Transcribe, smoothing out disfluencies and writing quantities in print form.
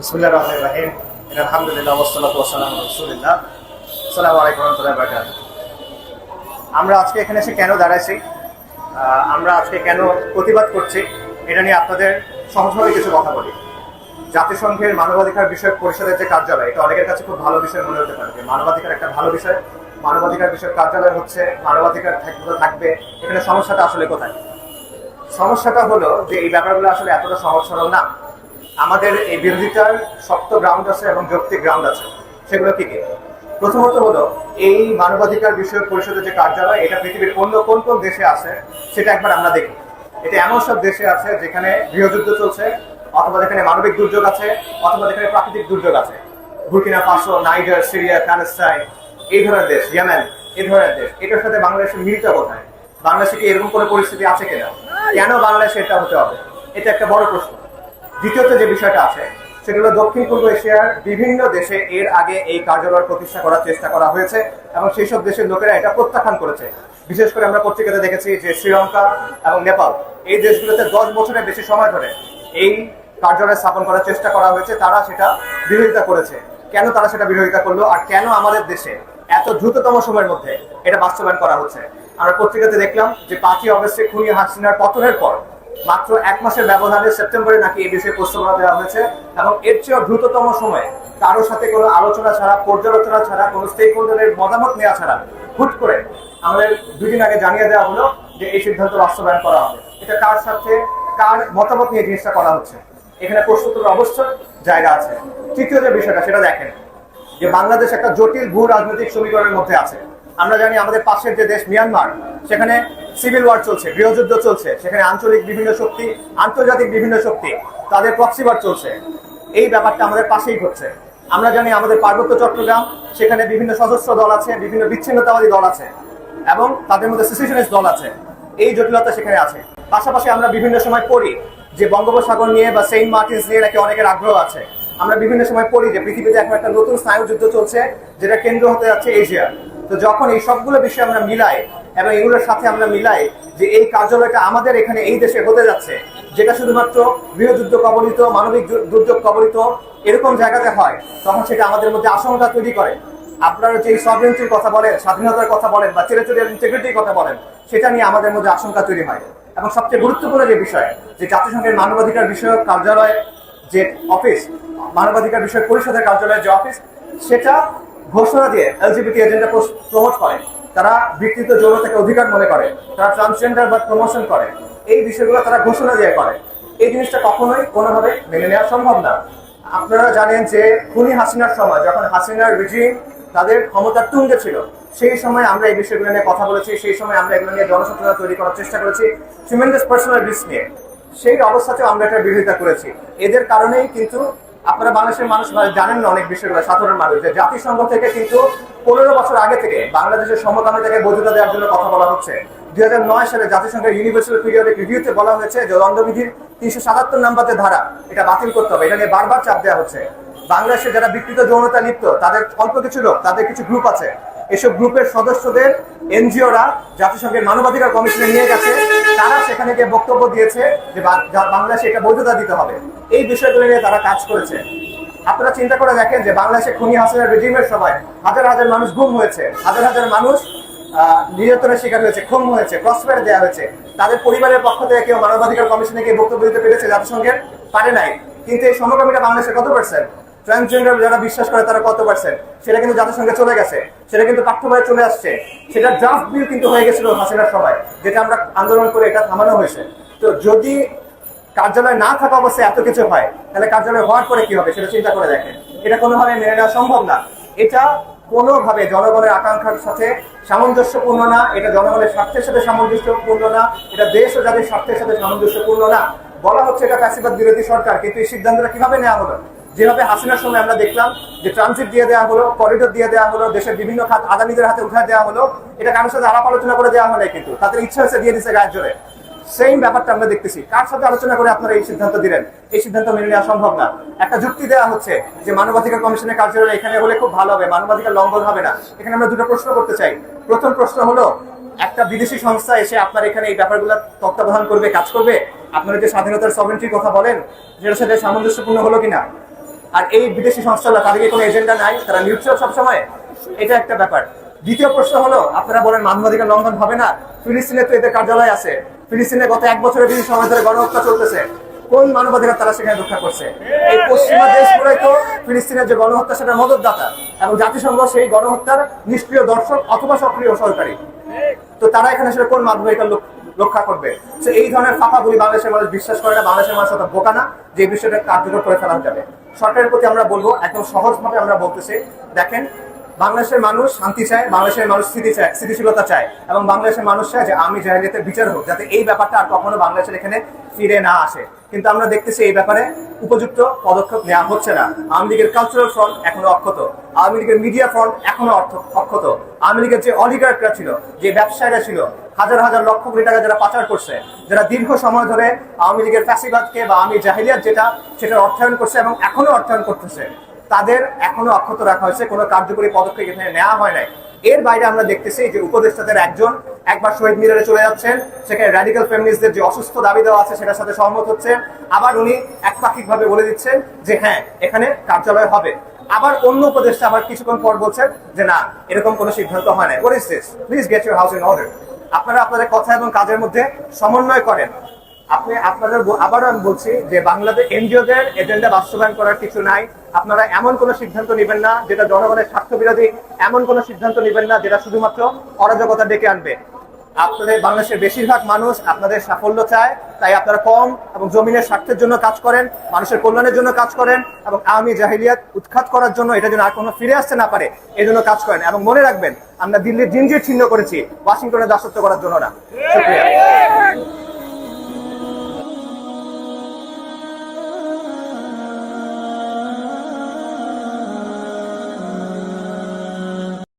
বিসমিল্লাহির রহমানির রহিম। আলহামদুলিল্লাহ ওয়াসসালাতু ওয়াসসালামু আলা রাসূলিল্লাহ। আসসালামু আলাইকুম ওয়া রাহমাতুল্লাহি ওয়া বারাকাতুহু। আমরা আজকে এখানে এসে কেন দাঁড়াইছি, আমরা আজকে কেন প্রতিবাদ করছি, এটা নিয়ে আপনাদের সহজভাবে কিছু কথা বলি। জাতিসংঘের মানবাধিকার বিষয়ক পরিষদের যে কার্যালয়, এটা অনেকের কাছে খুব ভালো বিষয় মনে হতে পারে যে মানবাধিকার একটা ভালো বিষয়, মানবাধিকার বিষয়ক কার্যালয় হচ্ছে, মানবাধিকার থাকবে। এখানে সমস্যাটা আসলে কোথায়? সমস্যাটা হলো যে এই ব্যাপারগুলো আসলে এতটা সহজ সরল না। আমাদের এই বিরোধিতার শক্ত গ্রাউন্ড আছে এবং যৌক্তিক গ্রাউন্ড আছে। সেগুলো কি কি? প্রথমত হলো, এই মানবাধিকার বিষয়ক পরিষদের যে কার্যালয়, এটা পৃথিবীর অন্য কোন কোন দেশে আছে সেটা একবার আমরা দেখি। এটা এমন সব দেশে আছে যেখানে গৃহযুদ্ধ চলছে, অথবা যেখানে মানবিক দুর্যোগ আছে, অথবা যেখানে প্রাকৃতিক দুর্যোগ আছে। Burkina Faso, Niger, Syria, Palestine, এই ধরনের দেশ, ইয়েমেন, এই ধরনের দেশ। এটার সাথে বাংলাদেশের মিলটা কোথায়? বাংলাদেশে কি এরকম কোনো পরিস্থিতি আছে কিনা? কেন বাংলাদেশে এটা হতে হবে? এটা একটা বড় প্রশ্ন। দ্বিতীয়ত যে বিষয়টা আছে সেটা হলো, দক্ষিণ পূর্ব এশিয়ার বিভিন্ন দেশে এর আগে এই কার্যালয় প্রতিষ্ঠা করার চেষ্টা করা হয়েছে এবং সেই সব দেশের লোকেরা এটা প্রত্যাখ্যান করেছে। বিশেষ করে আমরা পত্রিকাতে দেখেছি যে শ্রীলঙ্কা এবং নেপাল, এই দেশগুলোতে 10 বছরের বেশি সময় ধরে এই কার্যালয় স্থাপন করার চেষ্টা করা হয়েছে, তারা সেটা বিরোধিতা করেছে। কেন তারা সেটা বিরোধিতা করলো, আর কেন আমাদের দেশে এত দ্রুততম সময়ের মধ্যে এটা বাস্তবায়ন করা হচ্ছে? আমরা পত্রিকাতে দেখলাম যে 5ই অগস্টে খুনি হাসিনার পতনের পর মাত্র 1 মাসের ব্যবধানে সেপ্টেম্বরে নাকি এই বিষয়ে প্রস্তাবনা দেওয়া হয়েছে, এবং এর চেয়েও দ্রুততম সময়ে কারোর সাথে কোনো আলোচনা ছাড়া, পর্যালোচনা ছাড়া, কোনো স্টেক হোল্ডারের মতামত নেওয়া ছাড়া হুট করে আমাদের 2 দিন আগে জানিয়ে দেওয়া হলো যে এই সিদ্ধান্ত বাস্তবায়ন করা হবে। এটা কার সাথে, কার মতামত নিয়ে জিনিসটা করা হচ্ছে? এখানে প্রশ্ন তোলার অবশ্যই জায়গা আছে। তৃতীয় যে বিষয়টা, সেটা দেখেন যে বাংলাদেশ একটা জটিল ভূ রাজনৈতিক সমীকরণের মধ্যে আছে। আমরা জানি আমাদের পাশের যে দেশ মিয়ানমার, সেখানে সিভিল ওয়ার চলছে, গৃহযুদ্ধ চলছে, সেখানে আঞ্চলিক বিভিন্ন শক্তি, আন্তর্জাতিক বিভিন্ন শক্তি, তাদের প্রক্সি ওয়ার চলছে। এই ব্যাপারটা আমাদের পাশেই ঘটছে। আমরা জানি আমাদের পার্বত্য চট্টগ্রাম, সেখানে বিভিন্ন সশস্ত্র দল আছে, বিভিন্ন বিচ্ছিন্নতাবাদী দল আছে, এবং তাদের মধ্যে সেসিশনিস্ট দল আছে। এই জটিলতা সেখানে আছে। পাশাপাশি আমরা বিভিন্ন সময় পড়ি যে বঙ্গোপসাগর নিয়ে বা সেন্ট মার্টিনস নিয়ে নাকি অনেকের আগ্রহ আছে। আমরা বিভিন্ন সময় পড়ি যে পৃথিবীতে এখন একটা নতুন স্নায়ুযুদ্ধ চলছে, যেটা কেন্দ্র হতে যাচ্ছে এশিয়া। তো যখন এই সবগুলো বিষয় আমরা মিলাই এবং এগুলোর সাথে আমরা মিলাই যে এই কার্যালয়টা আমাদের এখানে এই দেশে হতে যাচ্ছে, যেটা শুধুমাত্র গৃহযুদ্ধ কবলিত, মানবিক দুর্যোগ কবলিত এরকম জায়গাতে হয়, তখন সেটা আমাদের মধ্যে আশঙ্কা তৈরি করে। আপনারা যে সভরেন্টির কথা বলেন, স্বাধীনতার কথা বলেন, বা টেরিটোরিয়াল ইন্টিগ্রিটির কথা বলেন, সেটা নিয়ে আমাদের মধ্যে আশঙ্কা তৈরি হয়। এবং সবচেয়ে গুরুত্বপূর্ণ যে বিষয়, যে জাতিসংঘের মানবাধিকার বিষয়ক কার্যালয় যে অফিস, মানবাধিকার বিষয়ক পরিষদের কার্যালয়ের যে অফিস, সেটা ঘোষণা দিয়ে এলজিবিটি এজেন্ডা প্রমোট করে, তারা বিকৃত যৌনতাকে অধিকার মনে করে, তারা ট্রান্সজেন্ডার বা প্রমোশন করে, এই বিষয়গুলো তারা ঘোষণা দিয়ে করে। এই জিনিসটা কখনোই কোনোভাবে মেনে নেওয়া সম্ভব না। আপনারা জানেন যে খুনি হাসিনার সময়, যখন হাসিনার রিজিম তাদের ক্ষমতার তুঙ্গে ছিল, সেই সময় আমরা এই বিষয়গুলো নিয়ে কথা বলেছি, সেই সময় আমরা এগুলো নিয়ে জনসচেতনতা তৈরি করার চেষ্টা করেছি, ট্রিমেন্ডাস পার্সোনাল রিস্ক নিয়ে। সেই অবস্থাতেও আমরা এটা বিরোধিতা করেছি। এদের কারণেই কিন্তু আপনারা বাংলাদেশের মানুষ জানেন না অনেক বিষয়গুলো, সাধারণ মানুষ, যে জাতিসংঘ থেকে কিন্তু 15 বছর আগে থেকে বাংলাদেশের সমকামিতাকে বৈধতা দেওয়ার জন্য কথা বলা হচ্ছে। 2009 সালে জাতিসংঘের ইউনিভার্সাল পিরিয়ডিক রিভিউতে বলা হয়েছে যে দণ্ডবিধির 377 নম্বরের ধারা এটা বাতিল করতে হবে। এটা নিয়ে বারবার চাপ দেওয়া হচ্ছে। বাংলাদেশে যারা বিকৃত যৌনতা লিপ্ত, তাদের অল্প কিছু লোক, তাদের কিছু গ্রুপ আছে, এসব গ্রুপের সদস্যদের এনজিওরা জাতিসংঘের মানবাধিকার কমিশনে নিয়ে গেছে। তারা সেখানে গিয়ে বক্তব্য দিয়েছে যে বাংলাদেশে এটা বৈধতা দিতে হবে। এই বিষয়গুলো নিয়ে তারা কাজ করেছে। আপনারা চিন্তা করে দেখেন যে বাংলাদেশে খুনি হাসিনার রেজিমের সময় হাজার হাজার মানুষ গুম হয়েছে, হাজার হাজার মানুষ নির্যাতনের শিকার হয়েছে, খুন হয়েছে, ক্রসফায়ার দেওয়া হয়েছে। তাদের পরিবারের পক্ষ থেকে কেউ মানবাধিকার কমিশনে গিয়ে বক্তব্য দিতে পেরেছে? জাতিসংঘের পারে নাই। কিন্তু এই সমকামিতা বাংলাদেশে কত %? ট্রান্সজেন্ডার যারা বিশ্বাস করে তারা কত %? সেটা কিন্তু জাতিসংঘে চলে গেছে, সেটা কিন্তু পাঠ্য বইয়ে চলে আসছে। সেটা ড্রাফট বিল কিন্তু হয়ে গেছিল হাসিনার সময়, যেটা আমরা আন্দোলন করে এটা থামানো হয়েছে। তো যদি কার্যালয় না থাকা অবস্থায় এত কিছু হয়, তাহলে কার্যালয় হওয়ার পরে কি হবে সেটা চিন্তা করে দেখেন। এটা কোনোভাবে মেনে নেওয়া সম্ভব না। এটা কোনোভাবে জনগণের আকাঙ্ক্ষার সাথে সামঞ্জস্যপূর্ণ না, এটা জনগণের স্বার্থের সাথে সামঞ্জস্যপূর্ণ না, এটা দেশ ও জাতির স্বার্থের সাথে সামঞ্জস্যপূর্ণ না। বলা হচ্ছে এটা ফ্যাসিবাদ বিরোধী সরকার, কিন্তু এই সিদ্ধান্তটা কিভাবে নেওয়া হলো? যেভাবে হাসিনার সময় আমরা দেখলাম যে ট্রানজিট দিয়ে দেওয়া হলো, করিডোর দিয়ে দেওয়া হলো, দেশের বিভিন্ন খাত আদানিদের হাতে উঠায় দেওয়া হলো, এটা কারোর সাথে আলাপ আলোচনা করে দেওয়া হলো, কিন্তু তাদের ইচ্ছা হচ্ছে দিয়ে দিচ্ছে গায়ের জোরে। সেম ব্যাপারটা আমরা দেখতেছি। কার সাথে আলোচনা করে আপনারা এই সিদ্ধান্ত দিলেন? এই সিদ্ধান্ত মেনে নেওয়া সম্ভব না। একটা যুক্তি দেওয়া হচ্ছে যে মানবাধিকার কমিশনের কার্যালয় এখানে হলে খুব ভালো হবে, মানবাধিকার লঙ্ঘন হবে না। এখানে আমরা দুটো প্রশ্ন করতে চাই। প্রথম প্রশ্ন হলো, একটা বিদেশি সংস্থা এসে আপনার এখানে এই ব্যাপারগুলো তত্ত্বাবধান করবে, কাজ করবে? আপনারা যে স্বাধীনতার সভরেন্টির কথা বলেন, সেটার সাথে সামঞ্জস্যপূর্ণ হলো কিনা? আর এই বিদেশি সংস্থাগুলো তাদেরকে কোনো এজেন্ডা নাই, তারা নিউট্রাল সবসময়, এটা একটা ব্যাপার। দ্বিতীয় প্রশ্ন হলো, আপনারা বলেন মানবাধিকার লঙ্ঘন হবে না, ফিলিস্তিনে তো এদের কার্যালয় আছে, ফিলিস্তিনে গত 1 বছরের বেশি সময় ধরে গণহত্যা চলতেছে, কোন মানবাধিকার তারা সেখানে রক্ষা করছে? এই পশ্চিমা দেশগুলোই তো ফিলিস্তিনের যে গণহত্যা সেটা মদতদাতা, এবং জাতিসংঘ সেই গণহত্যার নিষ্ক্রিয় দর্শক অথবা সক্রিয় সহকারী। তো তারা এখানে আসলে কোন মানবাধিকার রক্ষা করবে? তো এই ধরনের ফাঁকাগুলি বাংলাদেশের মানুষ বিশ্বাস করে না, বাংলাদেশের মানুষ অত বোকা না যে বিষয়টা কার্যকর করে ফেলা যাবে। সরকারের প্রতি আমরা বলবো, একদম সহজভাবে আমরা বলতেছি, দেখেন বাংলাদেশের মানুষ শান্তি চায়, বাংলাদেশের মানুষ স্থিতিশীলতা চায়, এবং বাংলাদেশের মানুষ চায় যে আমি জাহেলিয়াতের বিচার হোক, যাতে এই ব্যাপারটা আর কখনো বাংলাদেশের এখানে ফিরে না আসে। কিন্তু আমরা দেখতেছি এই ব্যাপারে উপযুক্ত পদক্ষেপ নেওয়া হচ্ছে না। আওয়ামী লীগের কালচারাল ফ্রন্ট এখনো অক্ষত, আওয়ামী লীগের মিডিয়া ফ্রন্ট এখনো অক্ষত, আওয়ামী লীগের যে অলিগার্করা ছিল, যে ব্যবসায়ীরা ছিল, হাজার হাজার লক্ষ কোটি টাকা যারা পাচার করছে, যারা দীর্ঘ সময় ধরে আওয়ামী লীগের ফ্যাসিবাদকে বা আওয়ামী জাহিলিয়াত সেটার অর্থায়ন করছে এবং এখনো অর্থায়ন করতেছে, তাদের এখনো অক্ষত রাখা হয়েছে, কোনো কার্যকরী পদক্ষেপ এখানে নেওয়া হয় নাই। এর বাইরে আমরা দেখতেছি যে উপদেষ্টাদের একজন একবার শহীদ মিনারে চলে যাচ্ছেন, সেখানে র্যাডিক্যাল ফেমিনিস্টদের যে অসুস্থ দাবি দেওয়া আছে সেটার সাথে সহমত হচ্ছেন, আবার উনি একপাক্ষিকভাবে বলে দিচ্ছেন যে হ্যাঁ এখানে কার্যালয় হবে, আবার অন্য উপদেষ্টা আবার কিছুক্ষণ পর বলছেন যে না এরকম কোনো সিদ্ধান্ত হয় না। What is this? Please get your house in order. আপনারা আপনাদের কথা এবং কাজের মধ্যে সমন্বয় করেন। আপনাদের আবারও আমি বলছি যে বাংলাদেশ এনজিওদের এজেন্ডা বাস্তবায়ন করার কিছু নাই। আপনারা এমন কোনো সিদ্ধান্ত নেবেন না যেটা জনগণের স্বার্থ বিরোধী, এমন কোনো সিদ্ধান্ত নেবেন না যেটা শুধুমাত্র অরাজকতা ডেকে আনবে। আপনাদের বাংলাদেশের বেশিরভাগ মানুষ আপনাদের সাফল্য চায়, তাই আপনারা কম এবং জমিনের স্বার্থের জন্য কাজ করেন, মানুষের কল্যাণের জন্য কাজ করেন, এবং আওয়ামী জাহিলিয়াত উৎখাত করার জন্য, এটা যেন আর কোনো ফিরে আসতে না পারে এই জন্য কাজ করেন। এবং মনে রাখবেন, আমরা দিল্লির জিঞ্জির ছিন্ন করেছি, ওয়াশিংটনের দাসত্ব করার জন্য না। শুকরিয়া।